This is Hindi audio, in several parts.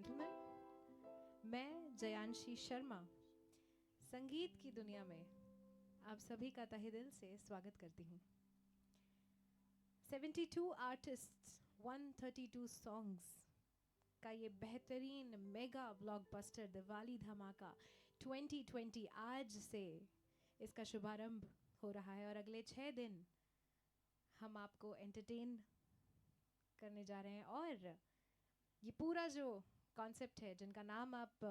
जेंटलमैन, मैं जयांशी शर्मा संगीत की दुनिया में आप सभी का तहे दिल से स्वागत करती हूँ। 72 आर्टिस्ट्स 132 सॉन्ग्स का ये बेहतरीन मेगा ब्लॉकबस्टर दिवाली धमाका 2020 आज से इसका शुभारंभ हो रहा है और अगले 6 दिन हम आपको एंटरटेन करने जा रहे हैं। और ये पूरा जो कॉन्सेप्ट है, जिनका नाम आप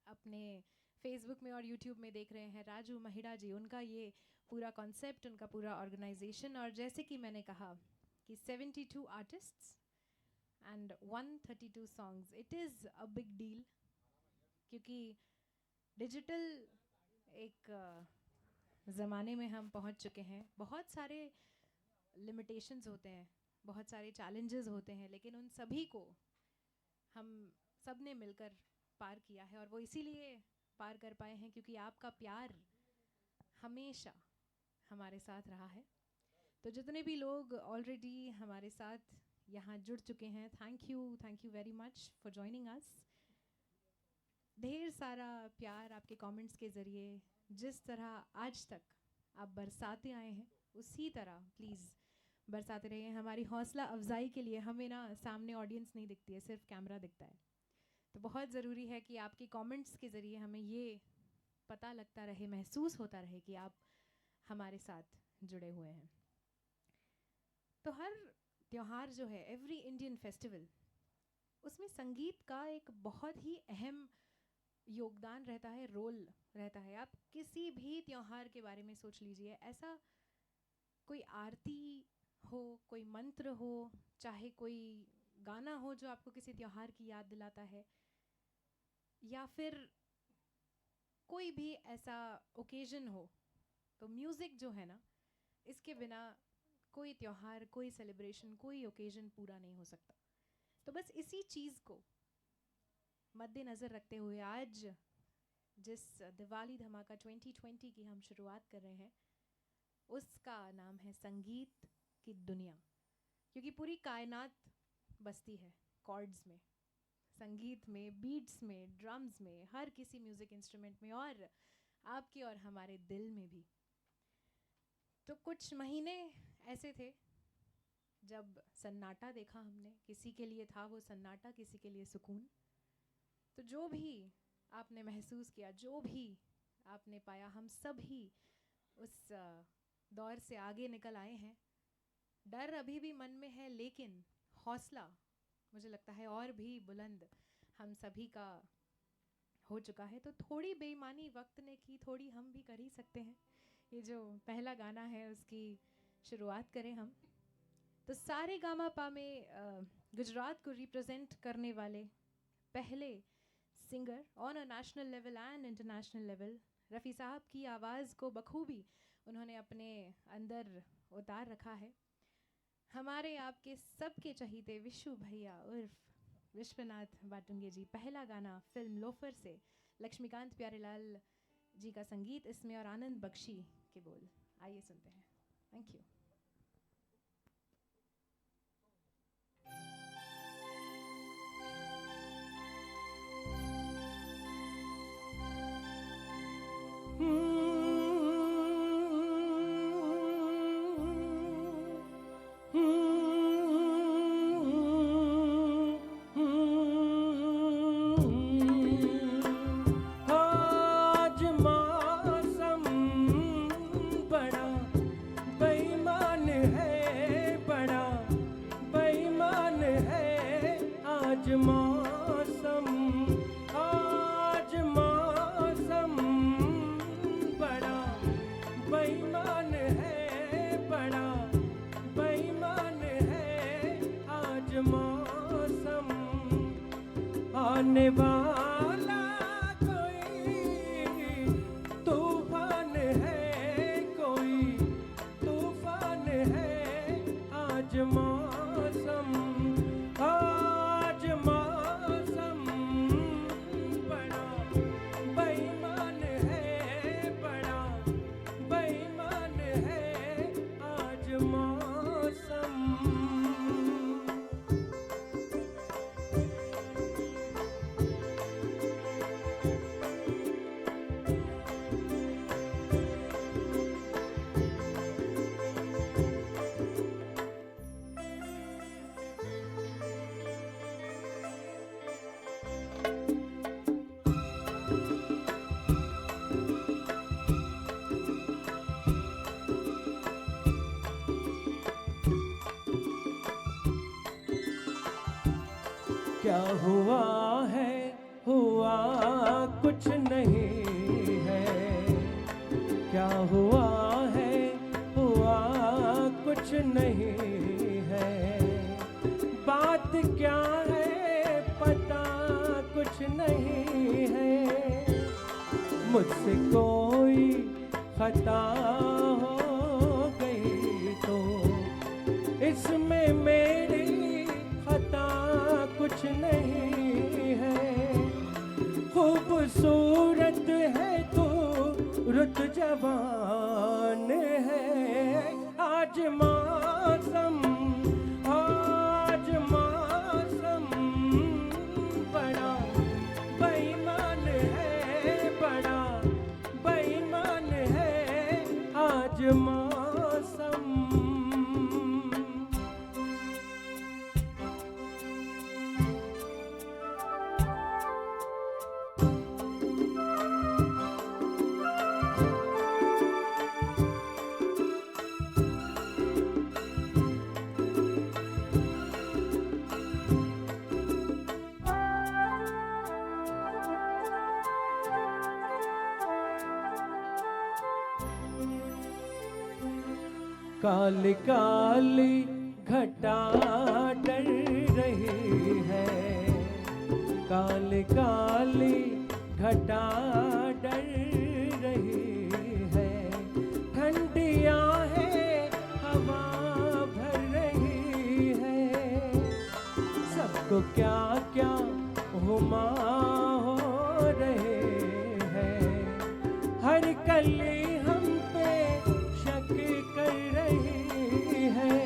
अपने फेसबुक में और यूट्यूब में देख रहे हैं, राजू महिड़ा जी, उनका ये पूरा कॉन्सेप्ट, उनका पूरा ऑर्गेनाइजेशन। और जैसे कि मैंने कहा कि 72 artists and 132 songs, it is a big deal, क्योंकि डिजिटल एक ज़माने में हम पहुंच चुके हैं। बहुत सारे लिमिटेशंस होते हैं, बहुत सारे चैलेंजेस होते हैं, लेकिन उन सभी को हम सब ने मिलकर पार किया है। और वो इसीलिए पार कर पाए हैं क्योंकि आपका प्यार हमेशा हमारे साथ रहा है। तो जितने भी लोग ऑलरेडी हमारे साथ यहाँ जुड़ चुके हैं, thank you very much for joining us. ढेर सारा प्यार आपके कमेंट्स के ज़रिए, जिस तरह आज तक आप बरसाते आए हैं, उसी तरह प्लीज़ बरसाते रहिए। हमारी हौसला अफजाई के लिए हमें ना सामने ऑडियंस नहीं दिखती है, सिर्फ कैमरा दिखता है। तो बहुत ज़रूरी है कि आपके कमेंट्स के ज़रिए हमें ये पता लगता रहे, महसूस होता रहे कि आप हमारे साथ जुड़े हुए हैं। तो हर त्यौहार जो है, एवरी इंडियन फेस्टिवल, उसमें संगीत का एक बहुत ही अहम योगदान रहता है, रोल रहता है। आप किसी भी त्यौहार के बारे में सोच लीजिए, ऐसा कोई आरती हो, कोई मंत्र हो, चाहे कोई गाना हो जो आपको किसी त्यौहार की याद दिलाता है, या फिर कोई भी ऐसा ओकेजन हो, तो म्यूज़िक जो है ना, इसके बिना कोई त्यौहार, कोई सेलिब्रेशन, कोई ओकेजन पूरा नहीं हो सकता। तो बस इसी चीज़ को मद्देनज़र रखते हुए आज जिस दिवाली धमाका 2020 की हम शुरुआत कर रहे हैं, उसका नाम है संगीत की दुनिया। क्योंकि पूरी कायनात बसती है कॉर्ड्स में, संगीत में, बीट्स में, ड्रम्स में, हर किसी म्यूज़िक इंस्ट्रूमेंट में, और आपके और हमारे दिल में भी। तो कुछ महीने ऐसे थे जब सन्नाटा देखा हमने, किसी के लिए था वो सन्नाटा, किसी के लिए सुकून। तो जो भी आपने महसूस किया, जो भी आपने पाया, हम सब ही उस दौर से आगे निकल आए हैं। डर अभी भी मन में है, लेकिन हौसला मुझे लगता है और भी बुलंद हम सभी का हो चुका है। तो थोड़ी बेईमानी वक्त ने की, थोड़ी हम भी कर ही सकते हैं। ये जो पहला गाना है उसकी शुरुआत करें हम। तो सारे गामा पा में गुजरात को रिप्रेजेंट करने वाले पहले singer on a national level and international level, Rafi साहब की आवाज़ को बखूबी उन्होंने अपने अंदर उतार रखा है। हमारे आपके सबके चहीते विशु भैया उर्फ विश्वनाथ बाटुंगे जी, पहला गाना फिल्म लोफर से, लक्ष्मीकांत प्यारेलाल जी का संगीत इसमें और आनंद बख्शी के बोल। आइए सुनते हैं। Thank you. आज मौसम बड़ा बेईमान है, बड़ा बेईमान है। आज मौसम, आज मौसम बड़ा बेईमान है, बड़ा बेईमान है। आज मौसम आने वाला कोई तूफान है, कोई तूफान है। आज मौसम, आज मौसम बड़ा बेईमान है, बड़ा बेईमान है। आज मौसम क्या हुआ है, हुआ कुछ नहीं है। क्या हुआ है, हुआ कुछ नहीं है। बात क्या है पता कुछ नहीं है। मुझसे कोई खता हो गई तो इसमें मेरी खता कुछ नहीं है। खूबसूरत है तो रुत जवान है। आज मौसम बड़ा बेईमान है, बड़ा बेईमान है आज मौसम। काली काली घटा डर रही है। काली काली घटा डर रही है। ठंडियां है हवा भर रही है। सबको क्या क्या हुमा हो रहे हैं। हर कली हम पे शक कर रही है।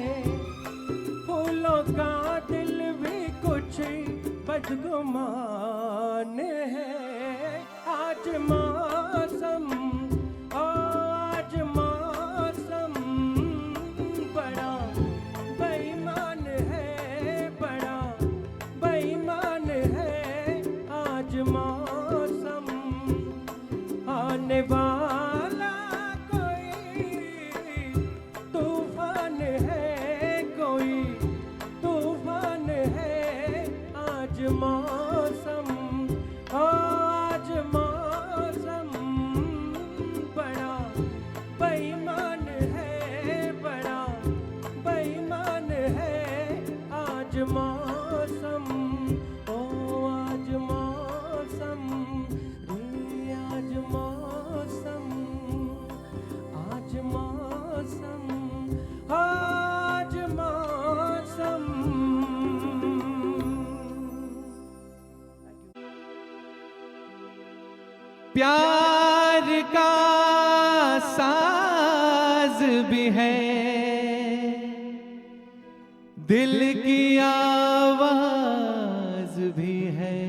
फूलों का दिल भी कुछ बदगुमान है। आज मौसम बड़ा बेईमान है, बड़ा बेईमान है आज मौसम। आने वाला कोई तूफान है, कोई तूफान है आज मौसम। आज मौसम बड़ा बेईमान है, बड़ा बेईमान है आज मौसम। ओ आज मौसम, आज मौसम, आज मौसम, आज मौसम। प्यार का साज भी है, दिल की आवाज भी है।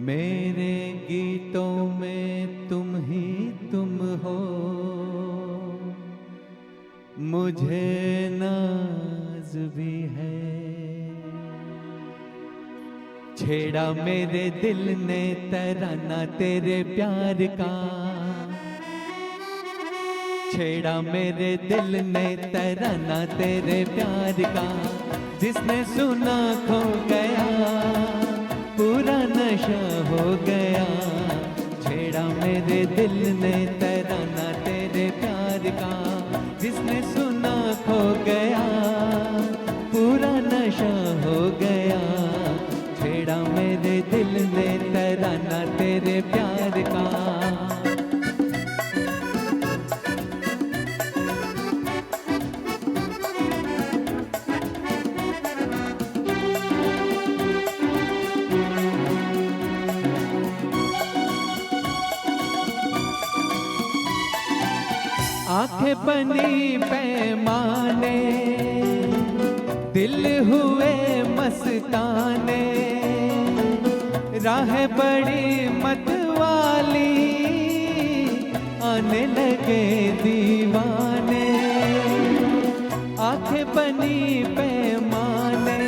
मेरे गीतों में तुम ही तुम हो, मुझे नाज भी है। छेड़ा मेरे दिल ने तराना तेरे प्यार का। छेड़ा मेरे दिल ने तराना तेरे प्यार का। जिसने सुना खो गया, पूरा नशा हो गया। छेड़ा मेरे दिल ने तराना तेरे प्यार का। जिसने सुना खो गया, पूरा नशा हो गया। छेड़ा मेरे दिल ने तराना तेरे प्यार का। आंखें बनी पैमाने, दिल हुए मस्ताने। राह बड़ी मतवाली, आने लगे दीवाने। आंखें बनी पैमाने,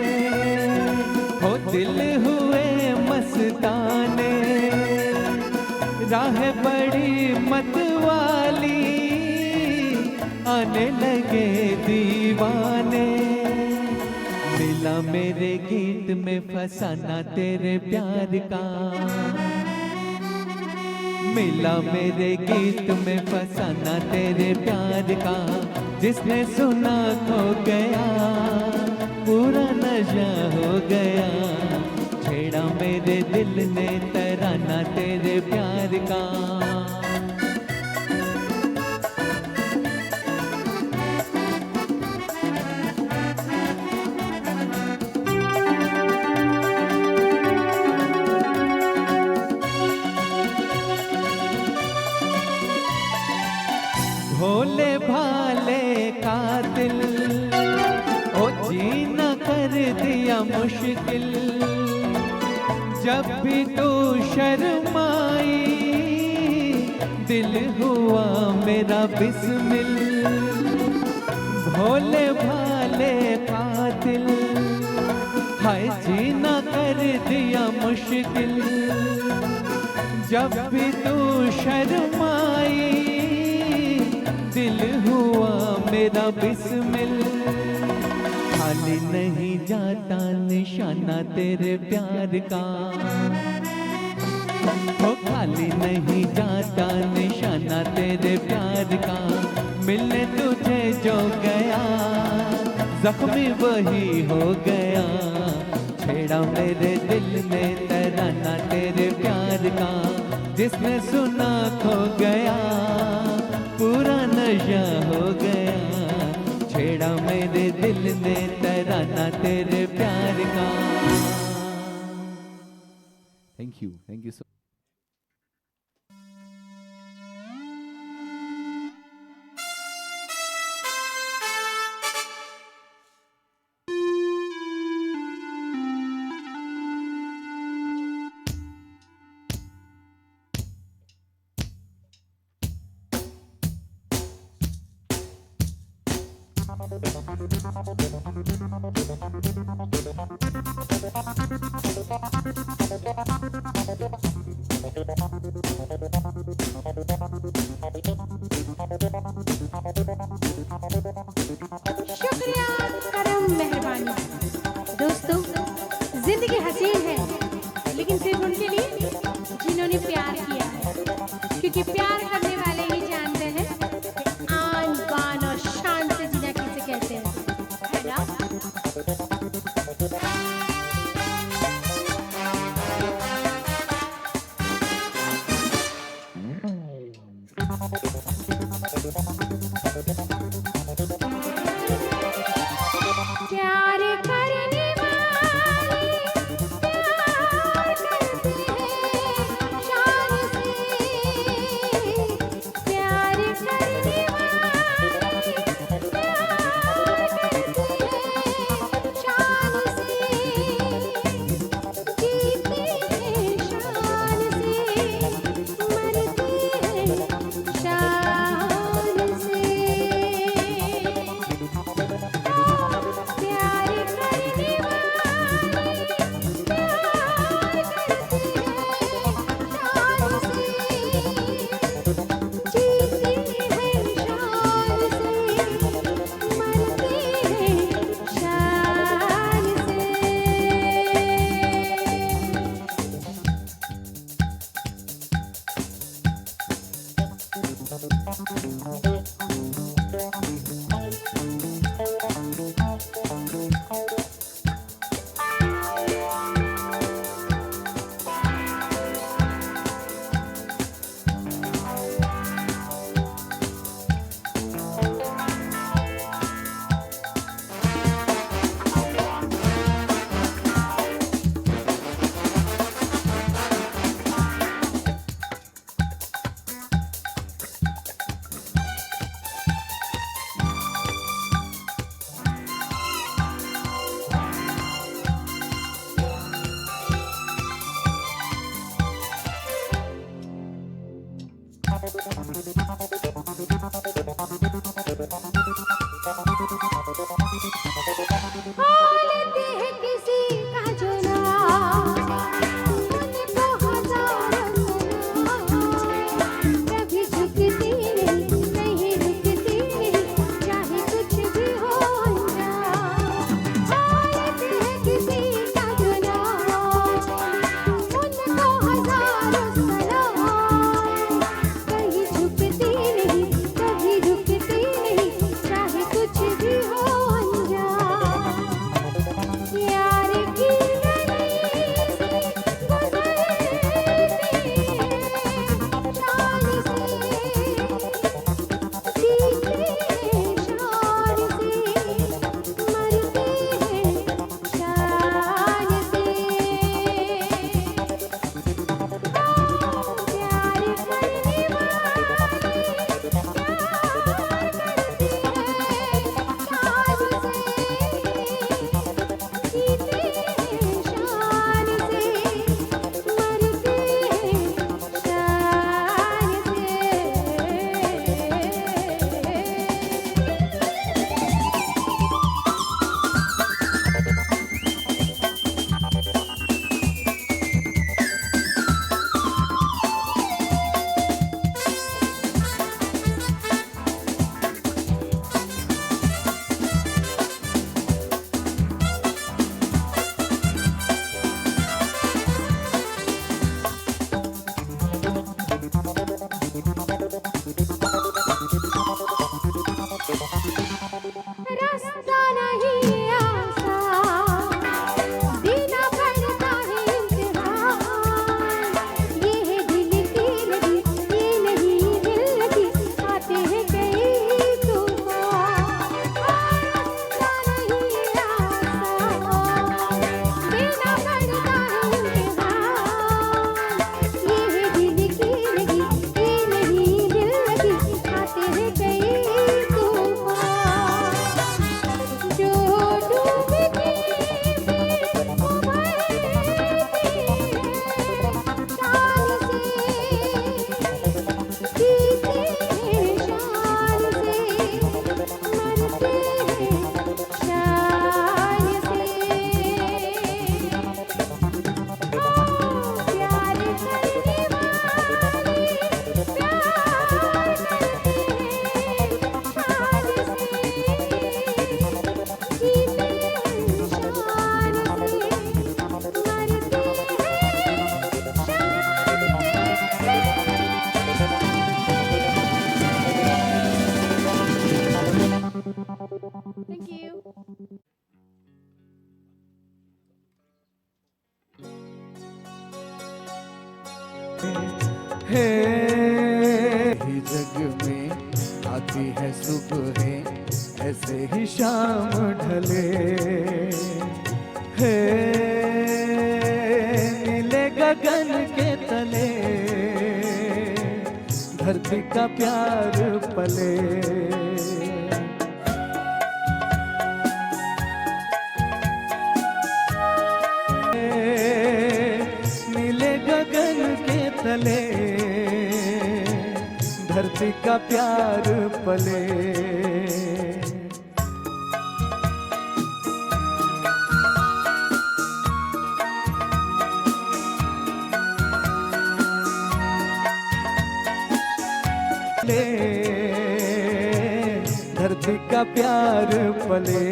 हो दिल हुए मस्ताने। राह बड़ी मतवाली, आने लगे दीवाने। मिल मिला मेरे गीत में फसाना तेरे प्यार का, मिला मेरे गीत में फसाना तेरे प्यार का। जिसने सुना खो गया, पूरा नशा हो गया। छेड़ा मेरे दिल ने तराना तेरे प्यार का। भोले भाले कातिल ओ जीना कर दिया मुश्किल। जब भी तू शर्माई दिल हुआ मेरा बिस्मिल। भोले भाले कातिल हाय जीना कर दिया मुश्किल। जब भी तू शर्माई दिल हुआ मेरा बिस्मिल। खाली नहीं जाता निशाना तेरे प्यार का, हो खाली नहीं जाता निशाना तेरे प्यार का। मिलने तुझे जो गया जख्मी वही हो गया। छेड़ा मेरे दिल में तराना तेरे प्यार का। जिसने सुना खो गया, पूरा नशा हो गया। छेड़ा मेरे दिल ने तराना तेरे प्यार का। Thank you so. शुक्रिया, करम, मेहरबानी। दोस्तों, जिंदगी हसीन है लेकिन सिर्फ उनके लिए जिन्होंने प्यार किया है, क्योंकि प्यार करने वाले ही जानते हैं कि आन बान और शान से जीना किसे कहते हैं, है ना? प्यार करने वाले प्यार करते हैं शान से। प्यार करने वाले प्यार करते हैं शान से। जीते हैं शान से, मरते हैं शान से। प्यार करने वाले प्यार करते हैं शान से। जीते हैं शान से, मरते हैं शान से। हालत है किसी का जो ना मन को हजारों गुना। कभी झुकती नहीं रुकती नहीं, चाहे कुछ भी हो अंजाम। हालत है हे ही जग में आती है सुबह ऐसे ही शाम ढले, हे नीले गगन के तले धरती का प्यार पले। नीले गगन के तले धरती का प्यार पले। धरती का प्यार पले,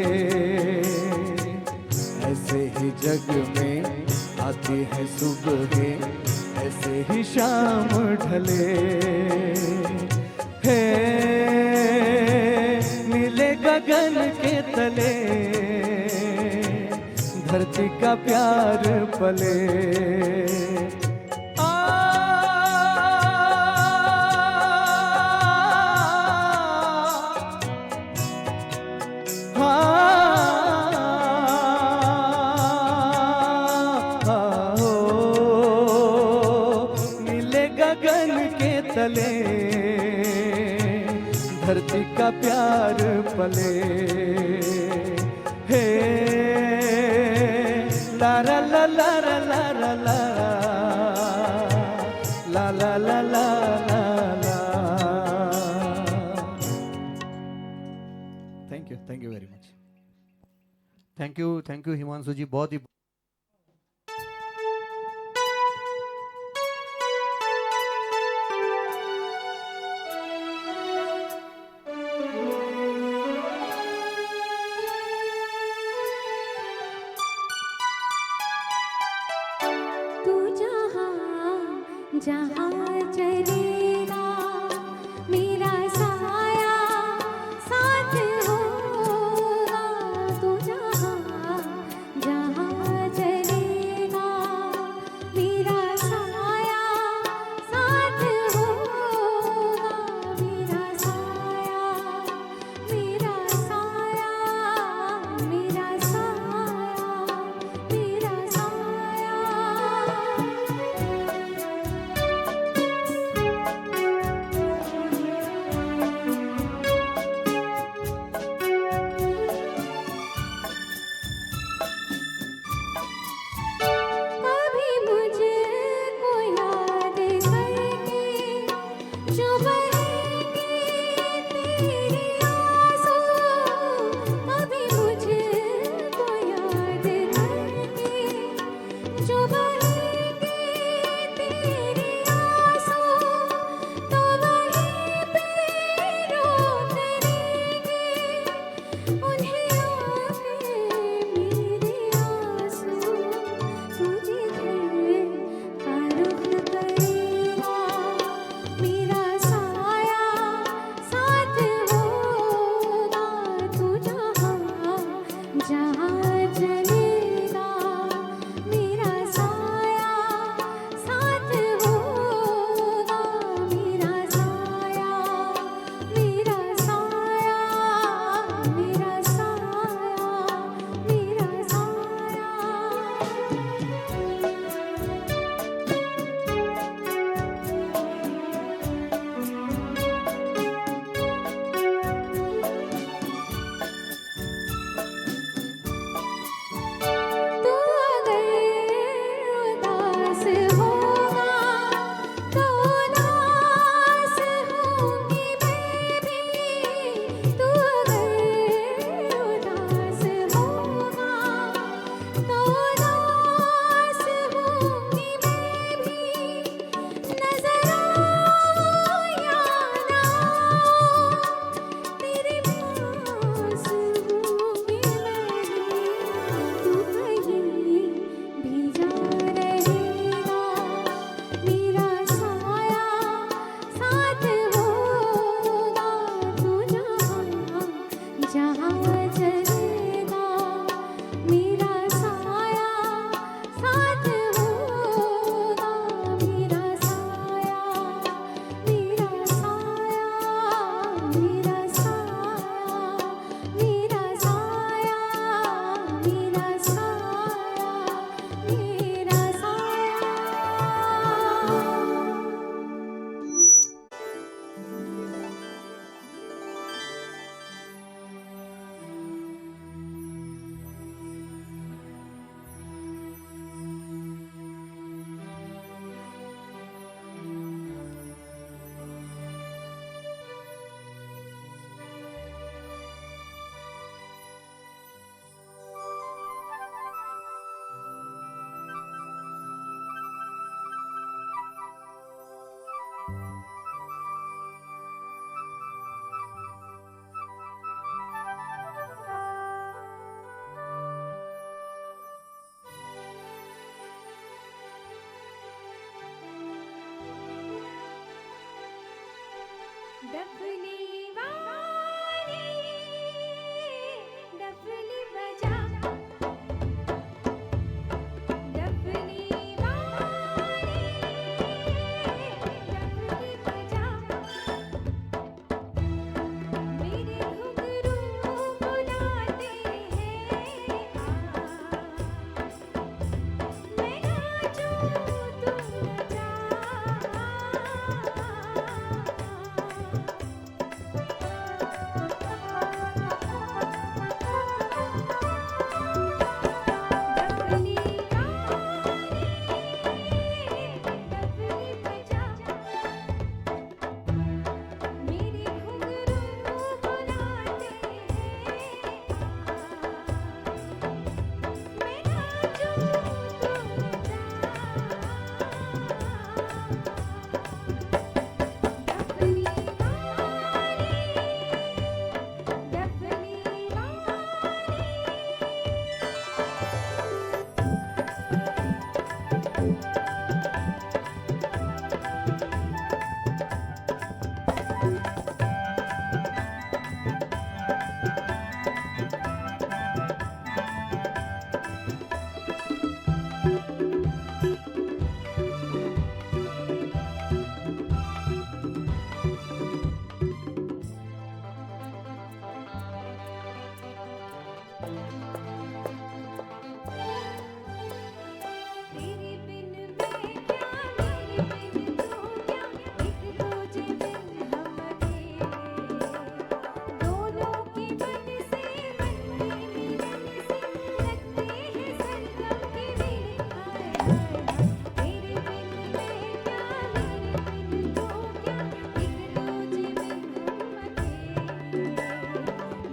ऐसे ही जग में आती है सुबह ऐसे ही शाम ढले, हे नीले गगन के तले धरती का प्यार पले। तले धरती का प्यार पले, हे ला ला ला ला ला ला ला ला ला ला ला ला। Thank you very much. Thank you Himanshu ji, बहुत ही जहाँ चलेगा मेरा साया साथ होगा, तू जहाँ जहाँ चलेगा मेरा साया साथ होगा, मेरा साया मेरा साया मेरा साया मेरा साया। डफली वाली डफली बजा डफली वाली डफली बजा मेरे घुंघरू बुलाते हैं मैं नाचूं तू नचा डफली डफली बजा मेरे घुंघरू बुलाते हैं मैं नाचूं तू नचा डफली तेरे बिन मैं क्या मेरे बिन तू क्या एक दूजे बिन हम अकेले दोनों के मन से मन के मिलन से लगते हैं सरगम के मेरे हाय हाय हाय तेरे बिन मैं क्या मेरे बिन तू क्या एक दूजे बिन हम अकेले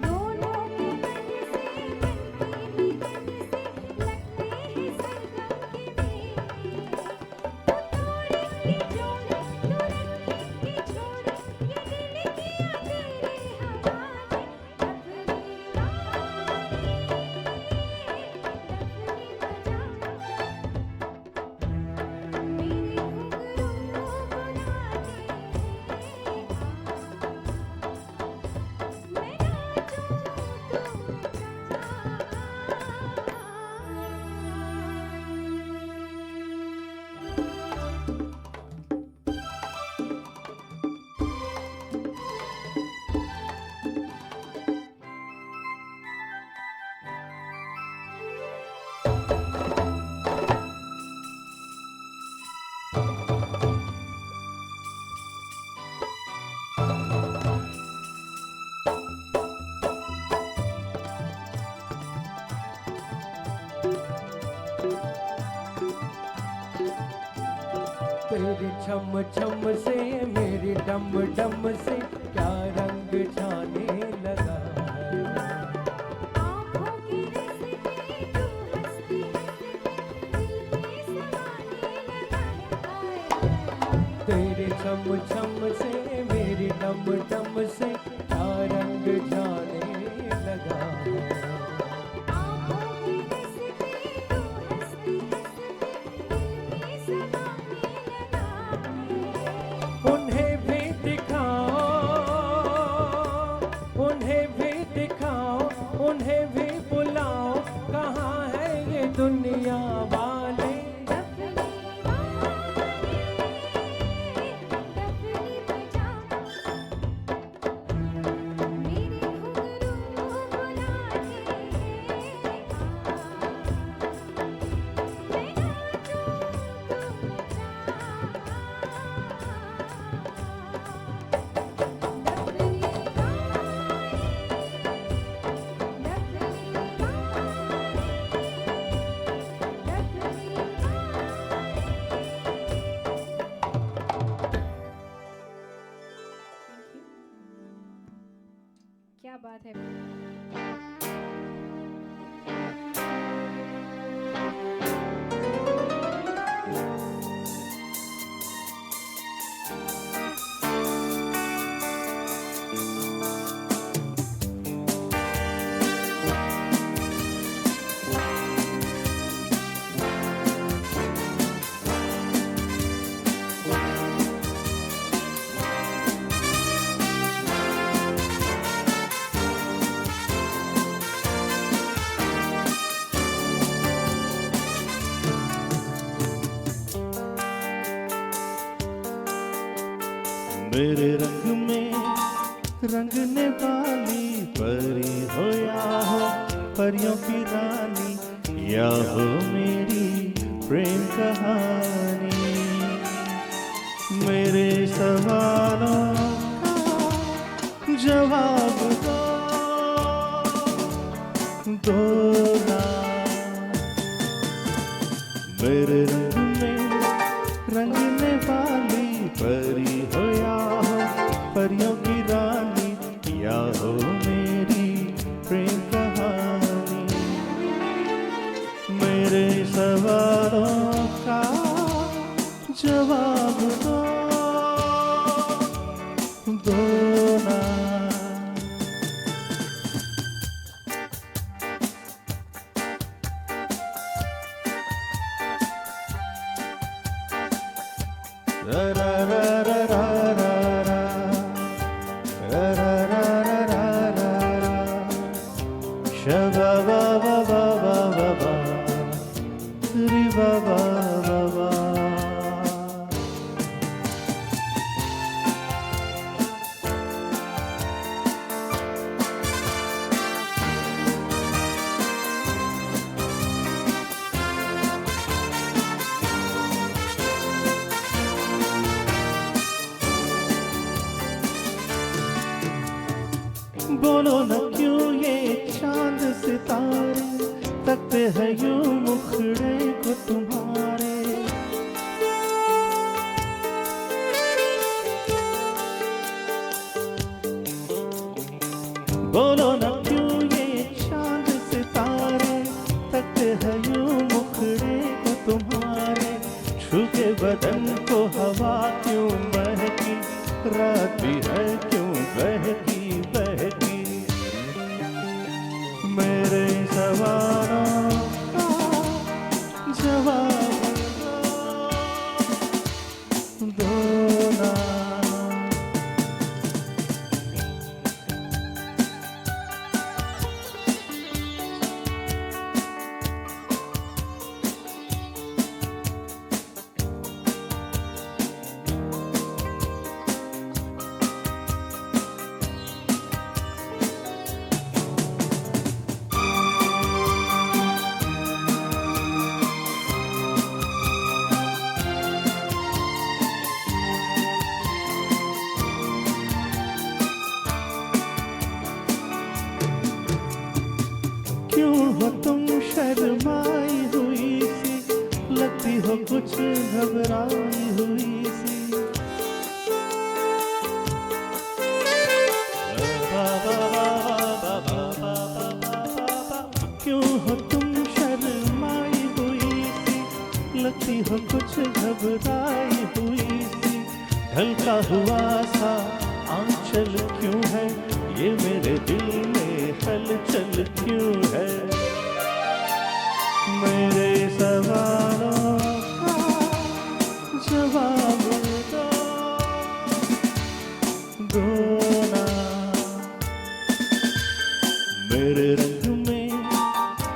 दोनों के मन से मन के मिलन से लगते हैं सरगम के मेरे तू तोड़े की जोड़े तू रखे की छोड़े ये दिल किया तेरे हवाले डफली वाली डफली बजा मेरे घुंघरू बुलाते हैं मैं नाचूं तेरी छम छम से मेरी डम डम से क्या रंग छाने लगा है आँखों के रस्ते तू हंसते हंसते दिल में समाने लगा है हाय हाय हाय तेरे छम छम से मेरी डम डम से क्या रंग छाने लगा है आँखों के रस्ते तू हंसते हंसते दिल में समाने लगा है उन्हें भी दिखाओ उन्हें भी दिखाओ उन्हें भी बुलाओ कहाँ है ये दुनिया वाले डफली वाली डफली बजा मेरे घुंघरू बुलाते हैं मैं नाचूं तू नचा डफली क्या बात है। मेरे रंग में रंगने वाली परी हो या हो परियों की रानी, या हो मेरी प्रेम कहानी। मेरे सवालों का जवाब दो ना। मेरे रंग में रंगने वाली परी हो या हो परियों की रानी, या हो मेरी प्रेम कहानी। मेरे सवालों का जवाब दो ना। रा रा रा रा रा रा रा रा रा रा रा रा रा शबा बा बा बा बा बा बा रि बा बा बा बा। बोलो न क्यों ये चांद सितारे तकते हैं यूं मुखड़े को तुम्हारे। बोलो न क्यों ये चांद सितारे तकते हैं यूं मुखड़े को तुम्हारे। छू के बदन को हवा क्यों महकी, रात भी है क्यों बहकी बहकी। मेरे सवालों का जवाब दो ना। क्यों हो तुम शर्माई हुई सी, लगती हो कुछ घबराई हुई सी। क्यों हो तुम शर्माई हुई सी, लगती हो कुछ घबराई हुई सी। ढलका हुआ सा आंचल क्यों है, ये मेरे दिल में हलचल क्यों है। मेरे सवालों का जवाब दो ना। मेरे रंग में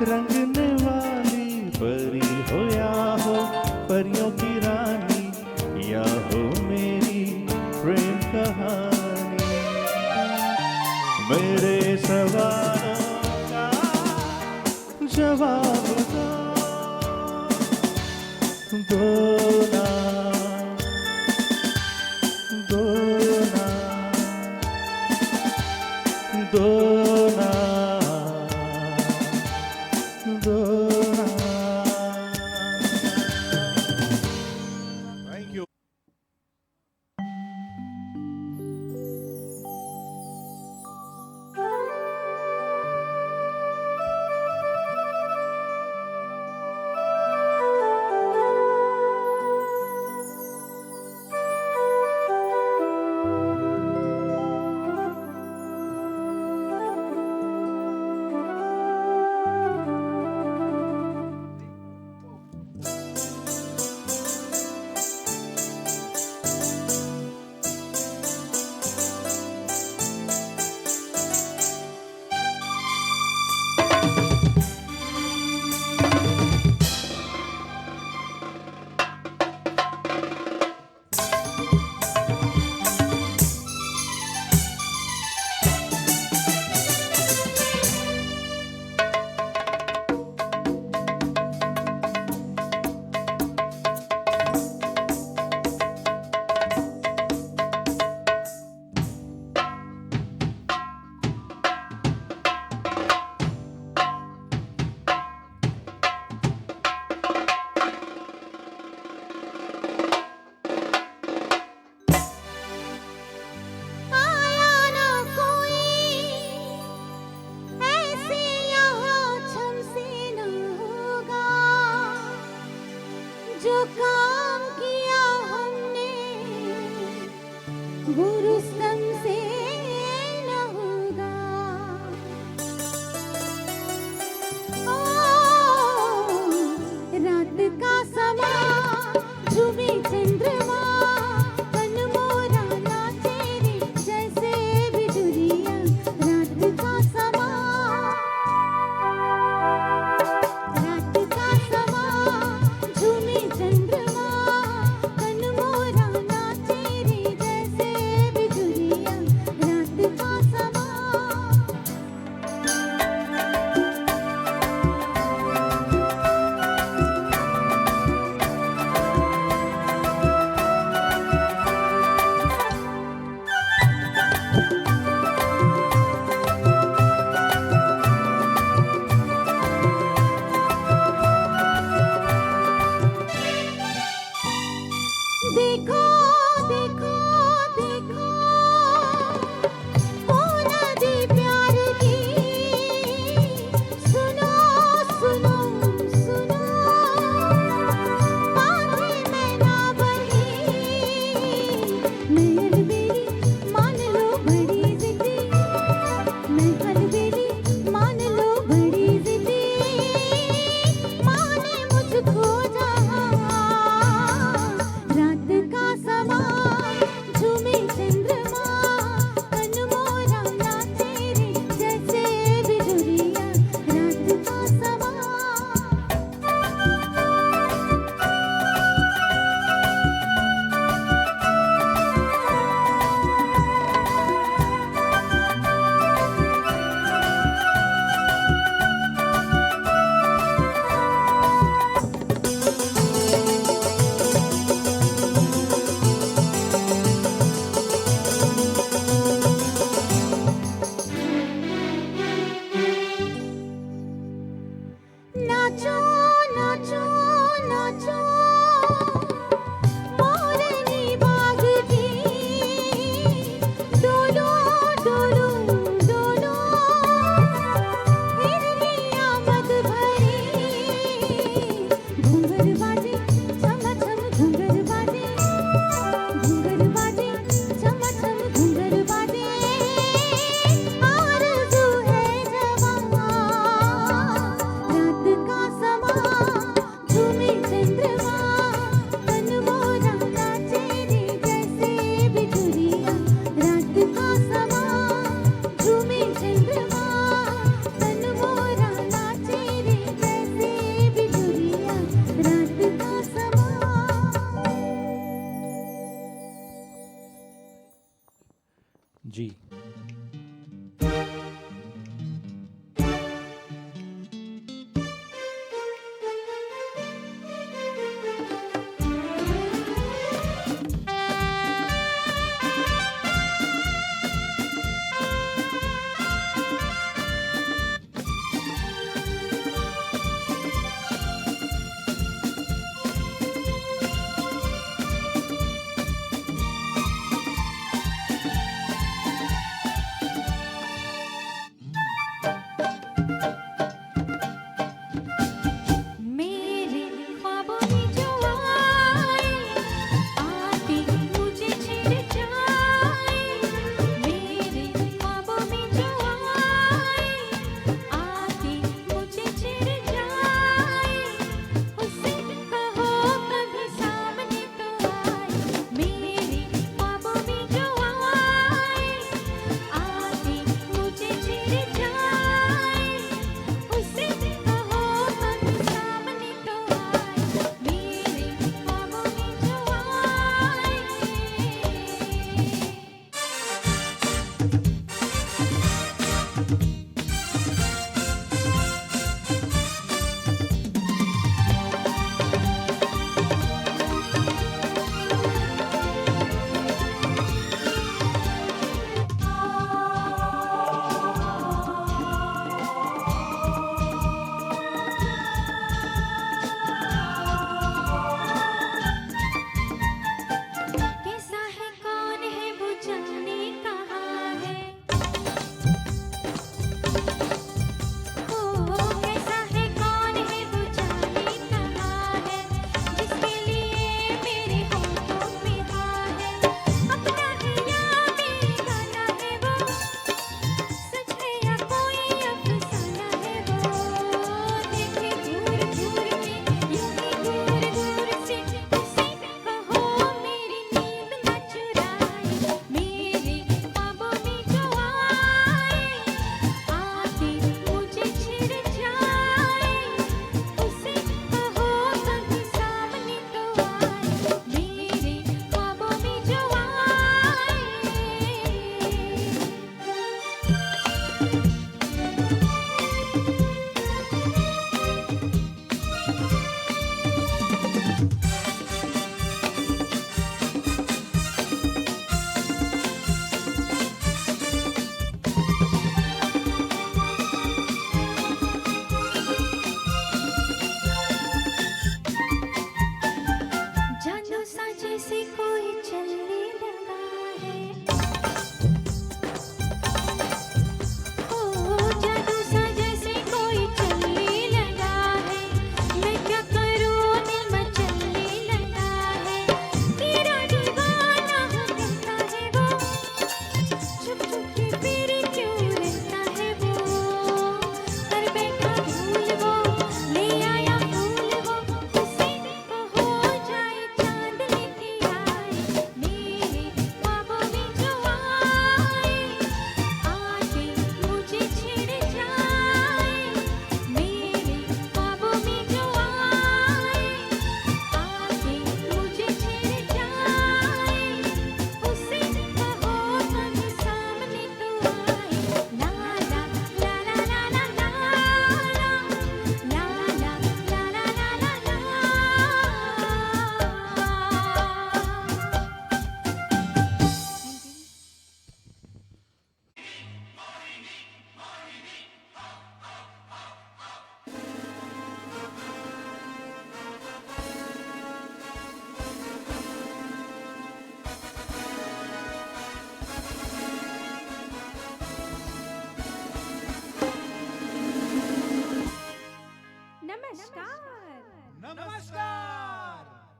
रंगने वाली परी हो या हो परियों की रानी, या हो मेरी प्रेम कहानी। मेरे सवालों का जवाब दो ना। दो ना दो ना दो ना। Thank you. जो काम किया हमने वो रुस्तम से न होगा। ओ, रात का समा झूमे चंद्रमा तन मोरा नाचे रे जैसे बिजुरिया। रात का समा झूमे चंद्रमा तन मोरा नाचे रे जैसे बिजुरिया। रात का समा देखो देखो देखो ओ नदी प्यार की। सुनो सुनो सुनो बातें मैं ना बनी। मैं अलबेली मान लो बड़ी जिद्दी। मैं अलबेली मान लो बड़ी जिद्दी। माने मुझको जहाँ रात का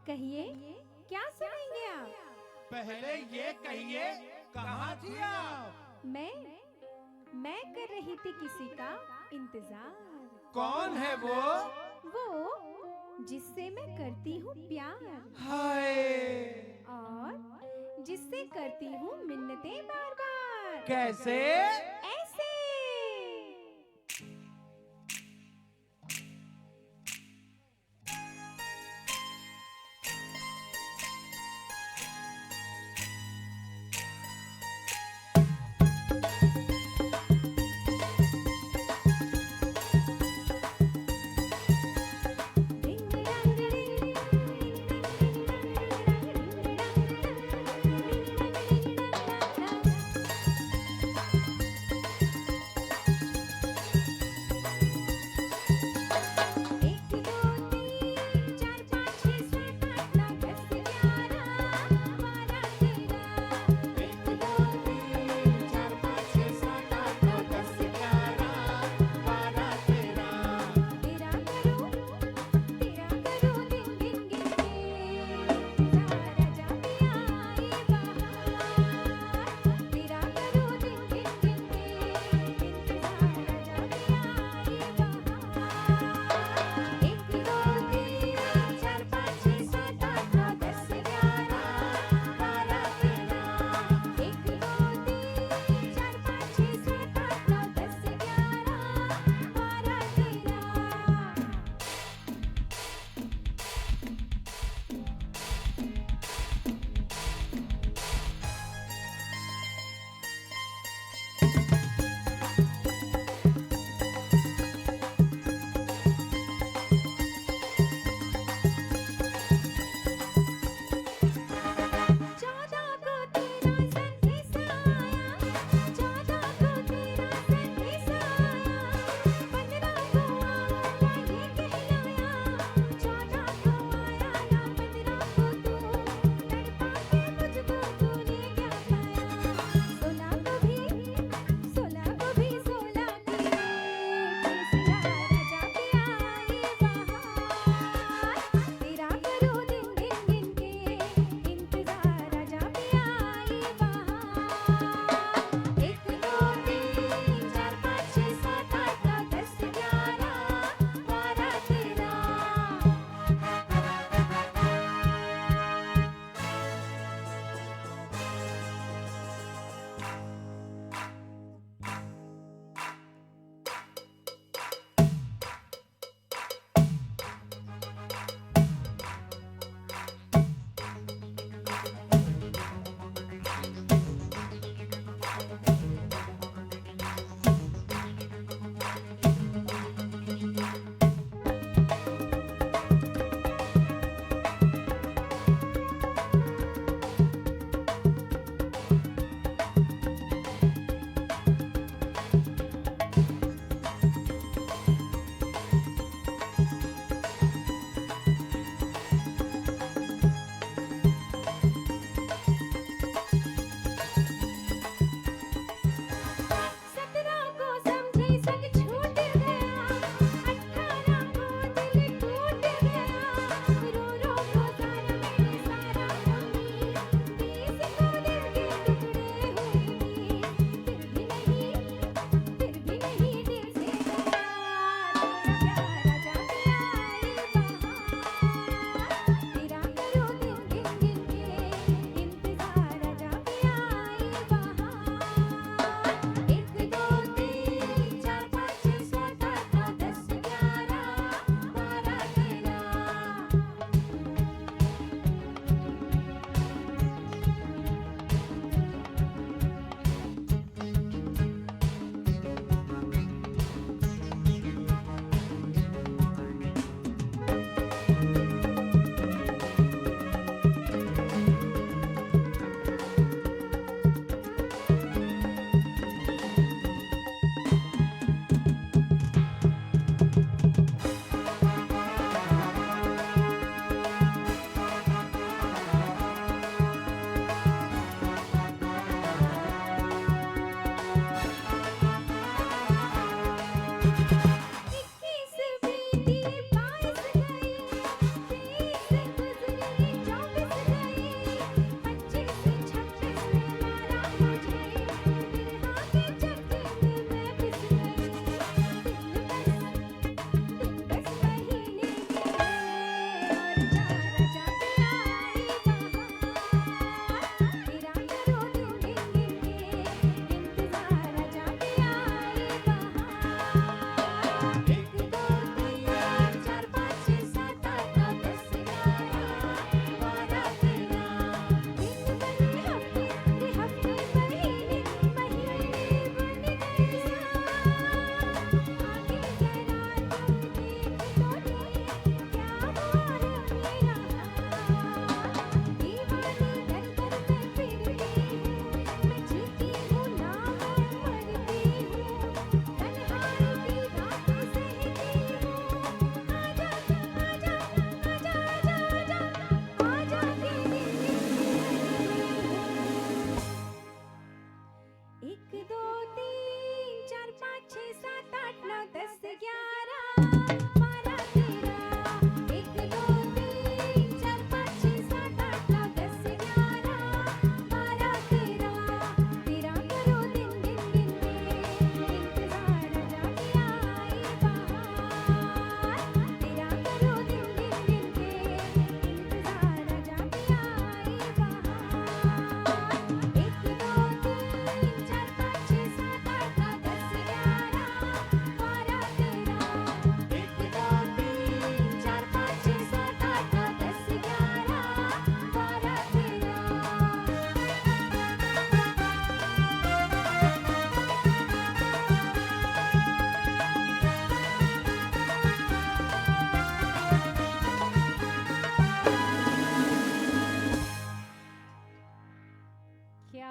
कहिए क्या सुनाएंगे आप? पहले ये कहिए कहाँ थी आप? मैं कर रही थी किसी का इंतजार। कौन है वो? वो जिससे मैं करती हूँ प्यार हाय और जिससे करती हूँ मिन्नतें बार बार। कैसे? ऐसे।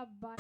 क्या बात।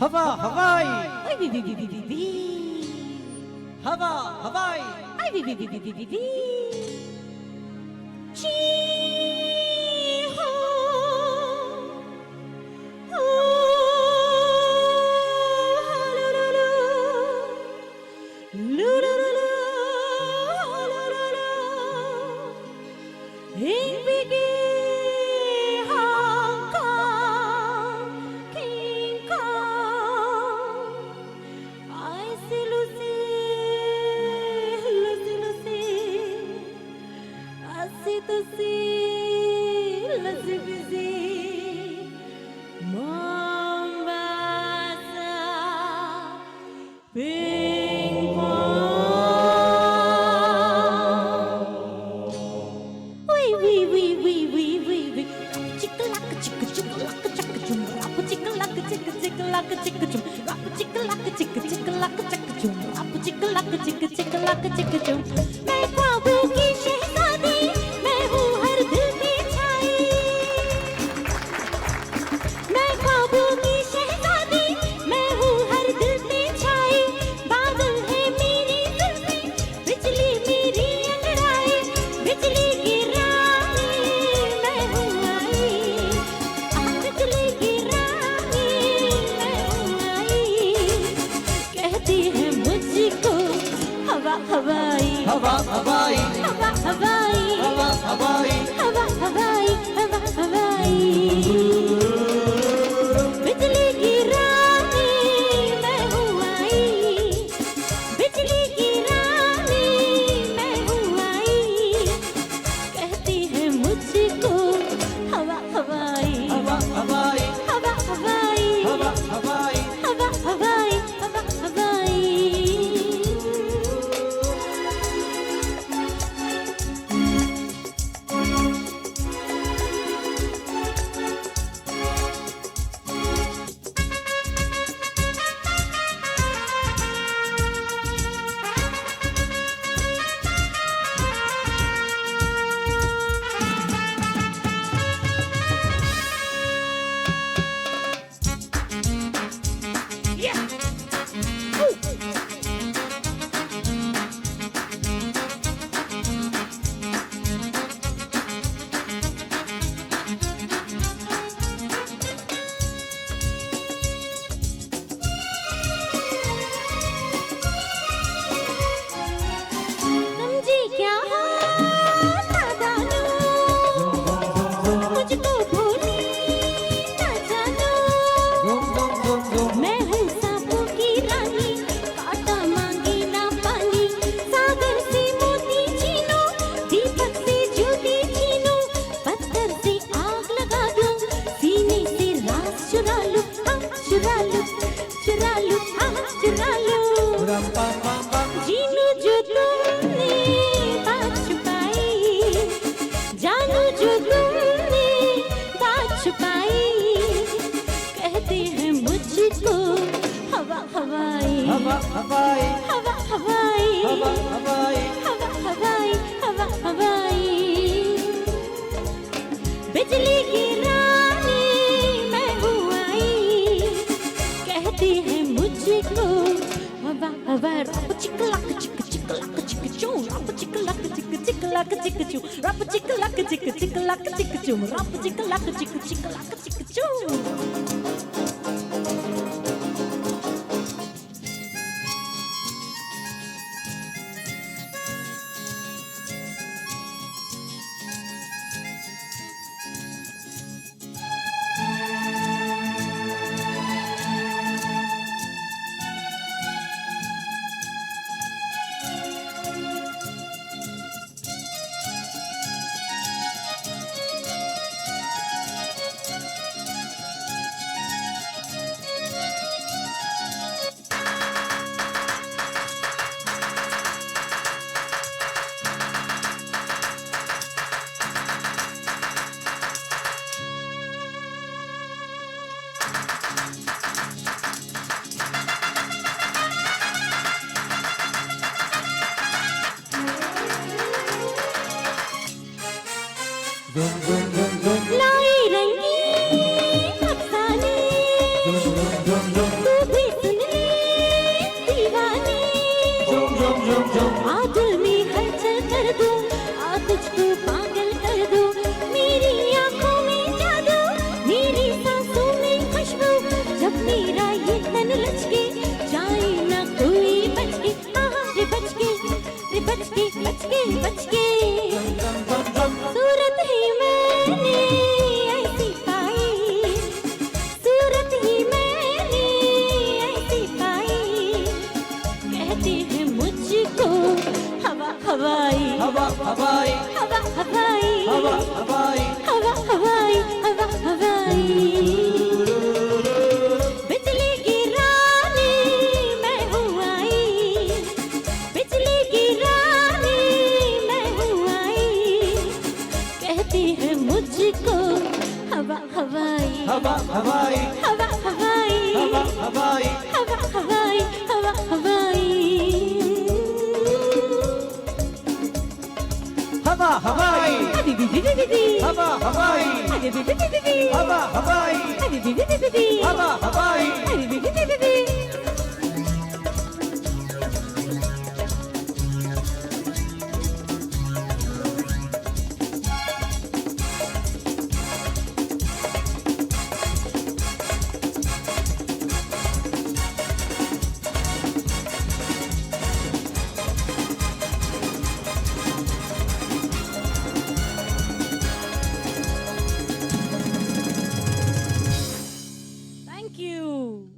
हवा हवाई, Ay, vi, vi, vi, vi, vi, vi. हवा हवाई, Ay, vi, vi, vi, vi, vi, vi, vi. Chi ho. Oh, lu, lu, lu. Lu, lu, lu, lu. Lu, lu, lu. Hing, bigi, Hong Kong, King Kong. I see Lucy, Lucy, Lucy. I see to see, Lucy, busy. Mombasa, ping pong. Wee, wee, wee, wee, wee, wee, wee. Chicka-lacka, chicka, chicka-lacka, chicka-chum. Rappa, chicka-lacka, chicka, chicka-lacka, chicka-chum. Rappa, chicka-lacka, chicka, chicka-lacka, chicka-chum. Rappa, chicka-lacka, chicka, chicka-lacka, chicka-chum. मैं ख्वाबों की शहज़ादी, मैं हूँ हर दिल पे छाई। मैं ख्वाबों की शहज़ादी, मैं हूँ हर दिल पे छाई। बादल है मेरी जुल्फ़ें, बिजली मेरी अंगड़ाई। बिजली गिराई, मैं हूँ आई। बिजली गिराई, मैं हूँ आई। कहती है मुझको हवा हवाई, हवा हवाई, हवा हवाई, हवा हवाई, हवा हवाई, हवा हवाई। बिजली गिरानी मैं हूँ आई। बिजली गिरानी मैं हूँ आई। कहती है मुझको हवा हवाई, हवा हवाई, हवा हवाई, हवा हवाई, हवा हवाई, हवा हवाई। समझी क्या हो नादानो, मुझको भूली ना जानो। धूम धूम धूम धूम, मैं हूँ सांपों की रानी, कांटा मांगी ना पानी। सागर से मोती छीनो, दीपक से ज्योति छीनो। पत्थर से आग लगा दूं, सीने से राज चुरा लूं। हाँ चुरा लूं, चुरा लूं, हाँ चुरा लूं। रम पम पम पम, जीनू जो तुमने बात छुपाई, जानू जो तुमने बात छुपाई। कहते हैं मुझको हवा हवाई, हवा हवाई, हवा हवाई, हवा हवाई, हवा हवाई, हवा हवाई। बिजली गिरानी मैं हूँ आई। कहती है मुझको हवा हवा। रप चिकलक चिक चिकलक चिक चू, रप चिकलक चिक चिकलक चिक चू, रप चिकलक चिक चिकलक चिक चू, रप चिकलक चिक चिकलक चिक चू। झुम झुम झुम झुम लाई रंगीन अफसाने झुम झुम तू भी सुन ले दीवाने झुम झुम झुम झुम आ दिल में हलचल कर दूं आ तुझको पागल कर दूं मेरी आंखों में जादू मेरी सांसों में खुशबू जब मेरा ये तन लचके जाए ना कोई बच के हाँ रे बच के रे बच के बच के बच के सूरत ही मैंने ऐसी पाई सूरत ही मैंने ऐसी पाई कहते हैं मुझको हवा हवाई हवा हवाई हवा हवाई हवा हवाई हवा हवाई हवा हवाई बिजली गिराने मैं हूँ आई बिजली गिराने मैं हूँ आई कहते हैं मुझको हवा हवाई हवा हवाई हवा हवाई हवा हवाई हवा हवाई हवा हवाई हवा हवाई अरे दीदी दीदी दी हवा हवाई अरे दीदी दीदी दी हवा हवाई अरे दीदी दीदी दी हवा हवाई अरे दीदी दीदी दी Thank you.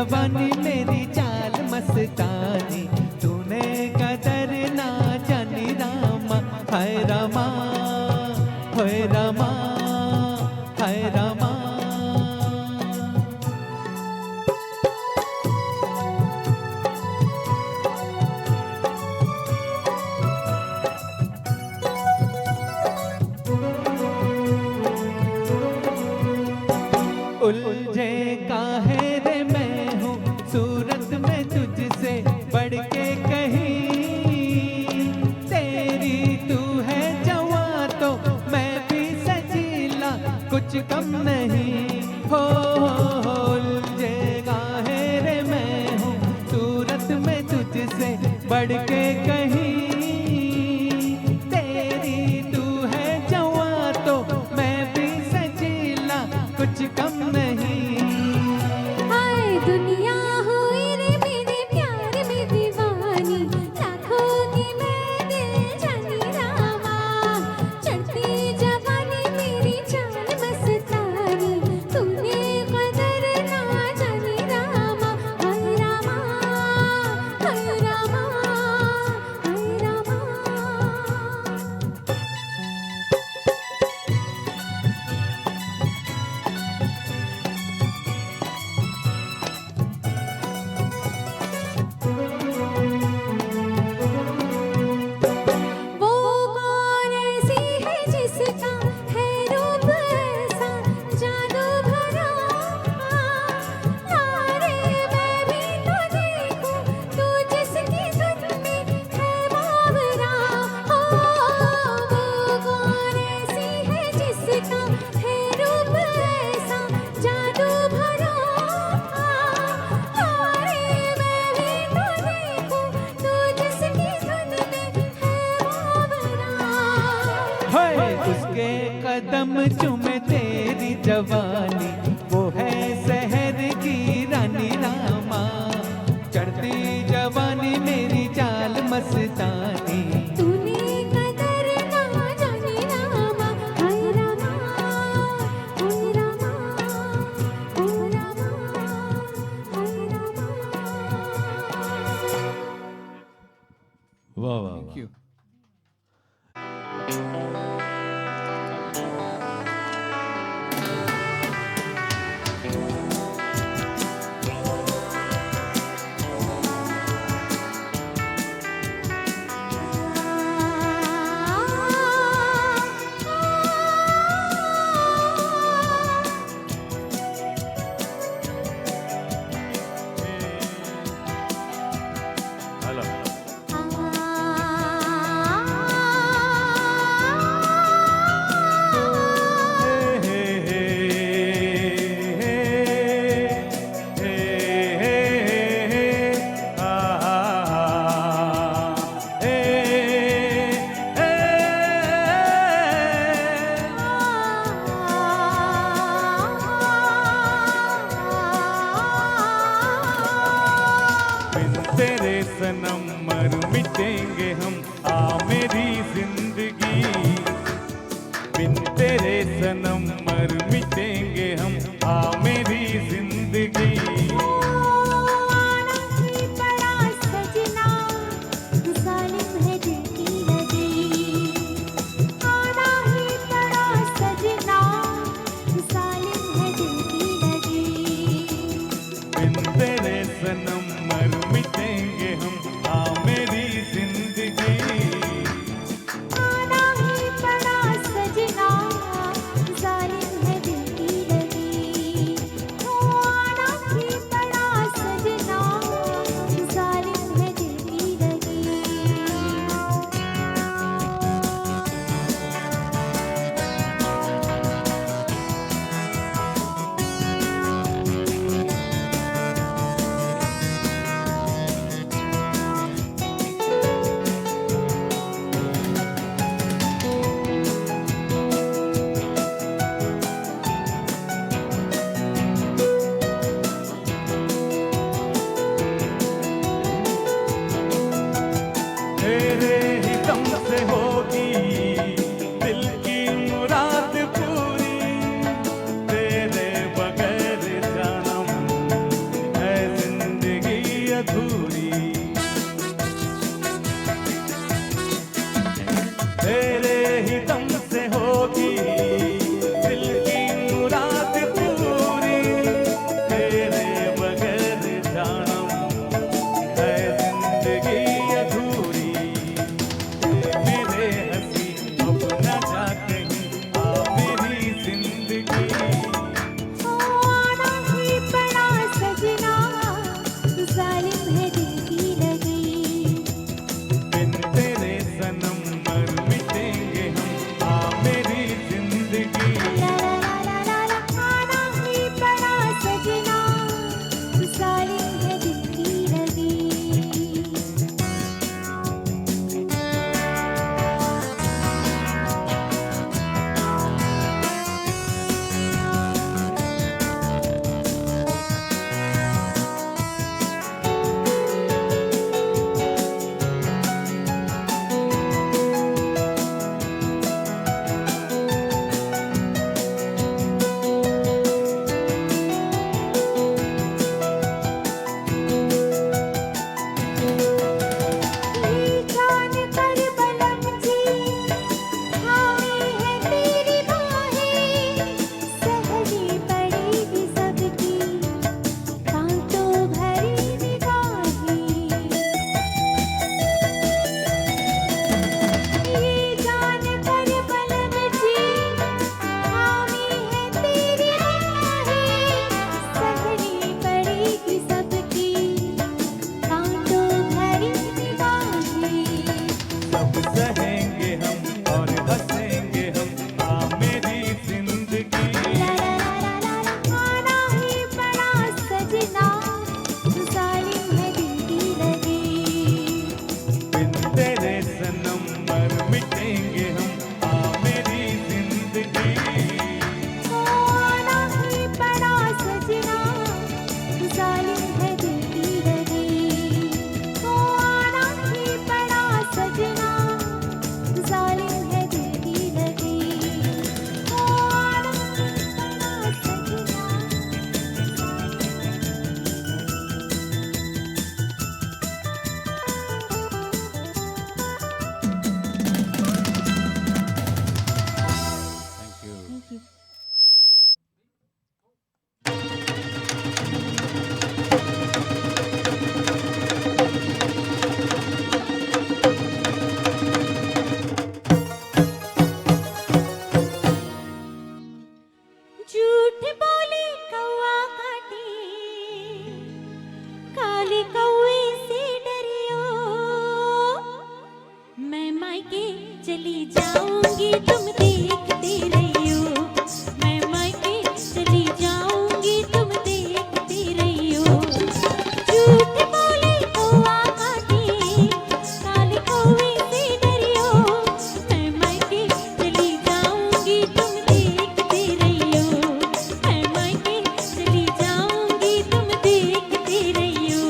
जवानी मेरी चाल मस्तानी, तूने कदर ना जानी रामा, हाय रामा, हाय रामा, हाय रामा। उलझे काहे रे मैं हूँ सूरत में तुझसे बढ़ के कहीं, तेरी तू है जवां तो मैं भी सजीला कुछ कम नहीं हो। उलझे काहे रे मैं हूँ सूरत में तुझसे बढ़ के कहीं, तेरी तू है जवां तो मैं भी सजीला कुछ कम नहीं। हाय दुनिया हुई रे मेरे प्यार में दीवानी, लाखों की मैं दिल जानी रामा, चढ़ती जवानी मेरी चाल मस्तानी, तूने कदर ना जानी रामा, हाय रामा, हाय रामा, हाय रामा। वो कौन ऐसी है जिसका है रूप ऐसा जादू भरा, तारे मैं भी तो देखूं तू जिसकी धुन में है बावरा। हो वो कौन ऐसी है जिसका है रूप ऐसा जादू भरा, तारे मैं भी तो देखूं तू जिसकी धुन में है बावरा। हाय उसके कदम चूमे तेरी जवानी, वो है शहर की रानी रामा, चढ़ती जवानी मेरी चाल मस्तानी, तूने कदर ना जानी रामा, हाय रामा, हाय रामा, हाय रामा, हाय रामा। वाह वाह थैंक यू। तेरे सनम मर मिटेंगे हम, आ मेरी जिंदगी, बिन तेरे सनम मर मिटेंगे हम, आ मेरी जिंदगी। आना ही पड़ा सजना, जालिम है दिल की नदी, आना ही पड़ा सजना, जालिम है दिल की नदी। बिन तेरे सनम मर मिटेंगे हम, आ तेरे दम से होगी दिल की मुराद पूरी, तेरे बगैर जानम है जिंदगी अधूरी। मेरे हंसी अब न जा कहीं, आ मेरी जिंदगी। आना ही पड़ा सजना, जालिम है दिल की लगी। बिन तेरे सनम मर मिटेंगे हम, आ मेरी जिंदगी। ला ला ला ला ला, आना ही पड़ा सजना, जालिम है दिल की लगी। जान कर बलम जी, हावी है तेरी बाहें, सहनी पड़ेगी सबकी कांटों भरी निगाहें। ये जान कर बलम जी, हावी है तेरी बाहें, सहनी पड़ेगी सबकी कांटों भरी निगाहें। सब सहेंगे हम और हंसेंगे हम, आ मेरी जिंदगी। ला ला ला ला ला, आना ही पड़ा सजना, जालिम है दिल की लगी। बिन तेरे सनम मर मिटेंगे हम, आ मेरी जिंदगी। आना ही पड़ा सजना, जालिम है दिल की लगी। आना ही पड़ा सजना, जालिम है दिल की लगी। आना ही पड़ा सजना। Thank you. झूठ बोले कौआ काटे, काले कौए से डरियो। मैं मायके चली जाऊंगी तुम देखते रहियो। मैं मायके चली जाऊंगी तुम देखते रहियो। झूठ बोले कौआ काटे, काले कौए से डरियो। मैं मायके चली जाऊंगी तुम देखते रहियो। मैं मायके चली जाऊंगी तुम देखते रहियो।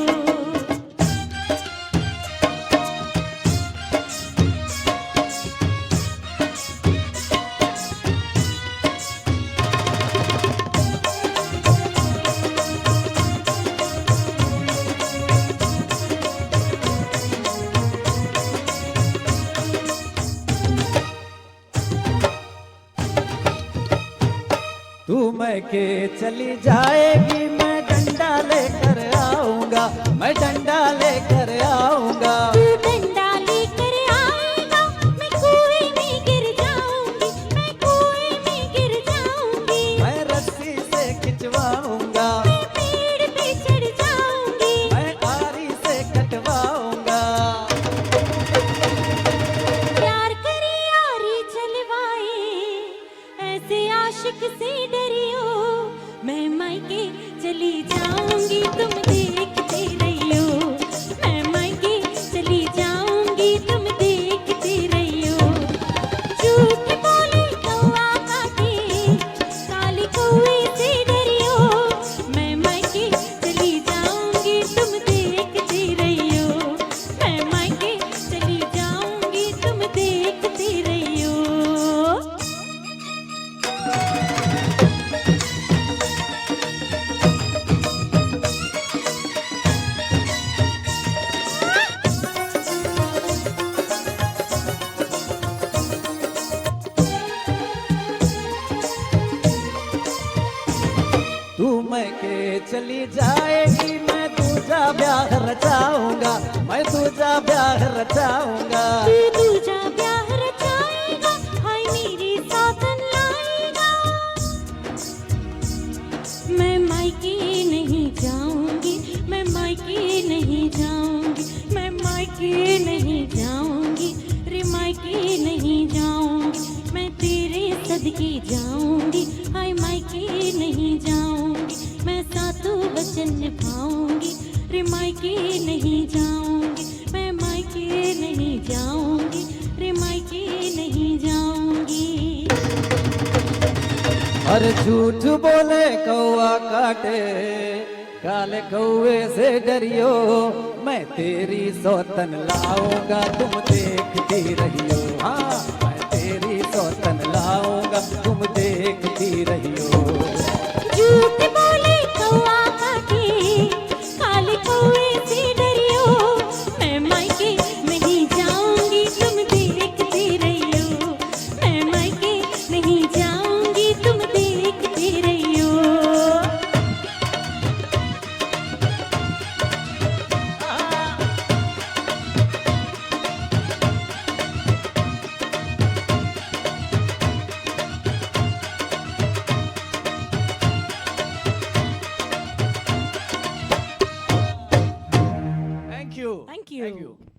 तू मैं के चली जाएगी, मैं डंडा लेकर आऊंगा, मैं डंडा लेकर आऊंगा। तू डंडा लेकर आएगा, मैं कुएं में गिर जाऊंगी। मैं कुएं में गिर जाऊंगी। मैं रस्सी से खिंचवाऊंगा, मैं पेड़ पे चढ़ जाऊंगी। मैं आरी से कटवाऊंगा। प्यार करे यारी चलवाए, ऐसे आशिक से डरियो। मैं मायके चली जाऊंगी तुम देखते रहियो। मैं मायके चली जाऊंगी तुम देखते रहियो। झूठ बोले कौआ काटे, काले कौए से डरियो। मैं मायके चली जाऊंगी तुम देखते रहियो। मैं मायके चली जाऊंगी तुम देखते रहियो। के चली जाएगी मैं दूजा ब्याह रचाऊंगा, मैं दूजा ब्याह रचाऊंगा। तू दूजा ब्याह रचाएगा, हाय मेरी सौतन लाएगा। मैं मायके नहीं जाऊंगी, मैं मायके नहीं जाऊंगी, मैं मायके नहीं जाऊंगी, रे मायके नहीं जाऊंगी। मैं तेरे सदके जाऊंगी, हाय मायके नहीं जाऊंगी। मैं सातों वचन निभाऊंगी, रे मायके नहीं जाऊंगी। मैं मायके नहीं जाऊंगी, रे मायके नहीं जाऊंगी। अरे झूठ बोले कौआ काटे, काले कौए से डरियो। मैं तेरी सौतन लाऊंगा, तुम देखती रहियो। हाँ, मैं तेरी सौतन लाऊंगा, तुम देखती रहियो। झूठ बोले कौआ काटे, काले कौए से डरियो। मैं मायके नहीं जाऊंगी, तुम देखते रहियो। मैं मायके नहीं जाऊंगी, तुम देखते रहियो। Thank you, Thank you.